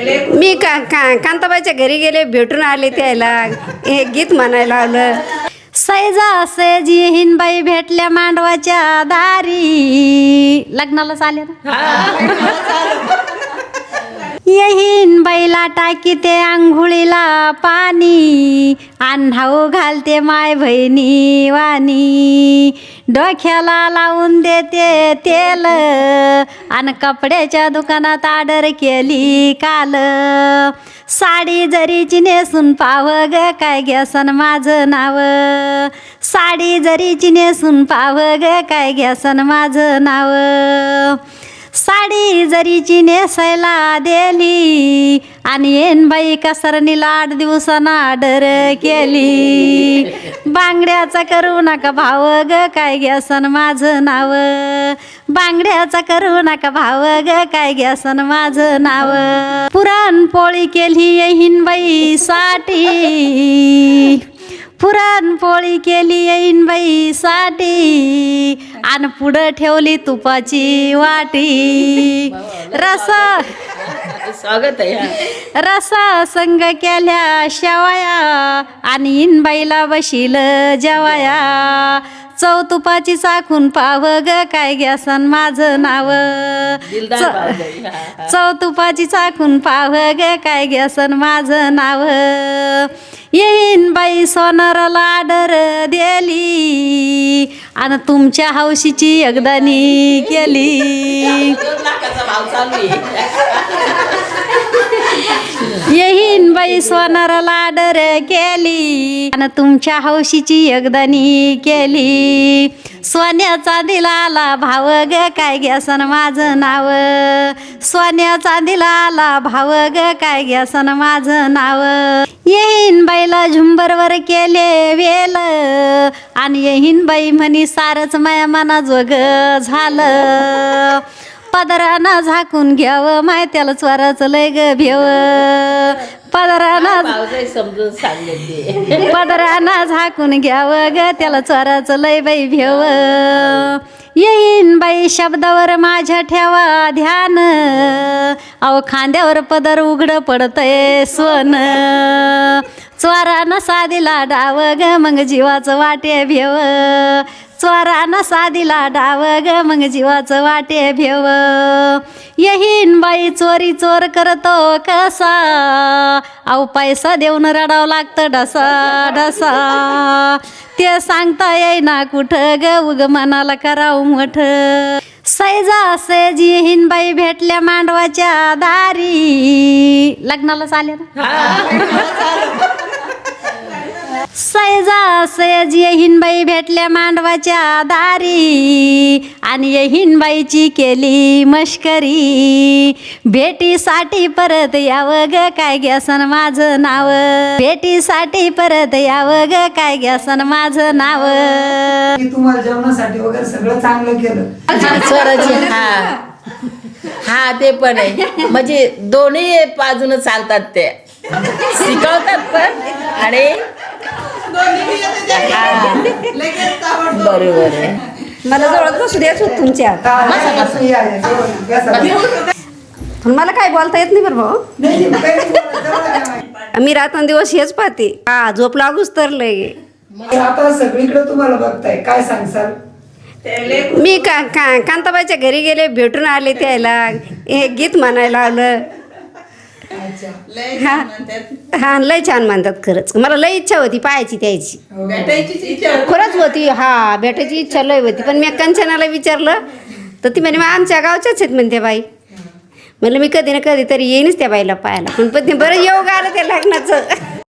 मी कांताबाईच्या घरी गेले, भेटून आले, त्याला हे गीत म्हणायला लावलं. सैजा सैजी हिनबाई भेटल्या मांडवाच्या दारी. लग्नाला चालेल येहीन बैला टाकी ते आंघोळीला पाणी, आन्हाऊ घालते माय बहिणी वाणी. डोक्याला लावून देते तेल, आणि कपड्याच्या दुकानात ऑर्डर केली काल. साडी जरीची नेसून पाव ग काय घ्यासन माझं नाव. साडी जरीची नेसून पाव ग काय घ्यासन माझं नाव. साडी जरीची नेसायला दिली, आणि येन बाई कसरणीला 8 दिवसांना ऑर्डर केली. बांगड्याचा करू नका भाव ग काय घ्यासन माझं नाव. बांगड्याचा करू नका भाव ग काय घ्यासन माझं नाव. पुरणपोळी केली येईन बाई साठी, पुरणपोळी केली येईन बाई साठी, आणि पुढं ठेवली तुपाची वाटी. स्वागत आहे. रसा संग केल्या शेवया, आणि इनबाईला बशील जेवाया. चव तुपाची चाखून पाव ग काय घ्यासन माझं नाव. चव तुपाची चाखून पाव ग काय घ्यासन माझं नाव. येईन बाई सोनाराला ऑर्डर दिली, आणि तुमच्या हौशीची एकदानी केली. येईन बाई सोनाराला ऑर्डर केली, आणि तुमच्या हौशीची एकदानी केली. सोन्या चांदीला आला भाव ग काय घ्यासन माझं नाव. सोन्या चांदीला आला भाव ग काय घ्यासन माझं नाव. येईन बाईला झुंबरवर केले वेल, आणि येईन बाई म्हणी सारच माया मना जोग झालं. पदरानं झाकून घ्यावं माय त्याला चोराचं लय ग भेव. पदरानं समजून सांगले पदरानं झाकून घ्यावं ग त्याला चोराचं लय बाई भेव. येईन बाई शब्दावर माझ्या ठेवा ध्यान, अहो खांद्यावर पदर उघड पडतंय सोन. चोरानं साधीला डाव ग मग जीवाचं वाटे भेव. चोरानं साधीला डाव ग मग जीवाचं वाटे भेव. येईन बाई चोरी चोर करतो कसा, अहो पैसा देऊन रडावं लागतं ढसा ढसा. ते सांगता येईना कुठं ग उग मनाला करावं मोठ. सैजा सैजी येईन बाई भेटल्या मांडवाच्या दारी. लग्नाला चालेल सैजा सैज येईन बाई भेटल्या मांडवाच्या दारी, आणि येईन बाईची केली मश्करी. भेटीसाठी परत यावं ग काय घ्यासन माझं नाव. भेटीसाठी परत यावं ग काय घ्यासन माझं नाव. तुम्हाला जेवणासाठी वगैरे सगळं चांगलं केलं स्वराची. हा ते पण आहे, म्हणजे दोन्ही बाजून चालतात ते, शिकवतात पण आणि बरोबर आहे. मला जवळ बसू द्याच होत तुमच्या, पण मला काय बोलता येत नाही बरं भाऊ. मी रात्रंदिवस हेच पाहते. हा झोप लागूच तर लय. आता सगळीकडे तुम्हाला बघताय, काय सांगसाल. मी कांताबाईच्या घरी गेले, भेटून आले, त्याला हे गीत म्हणायला लावलं. हा लय छान म्हणतात खरंच. मला लय इच्छा होती पाहायची त्याची, खरंच होती. हा भेटायची इच्छा लय होती, पण मी कंचनाला विचारलं तर ती म्हणे आमच्या गावच्याच आहेत म्हणते बाई. म्हणलं मी कधी ना कधी तरी येईनच त्या बाईला पाहायला, पण बरं योग आलं त्या लग्नाचं.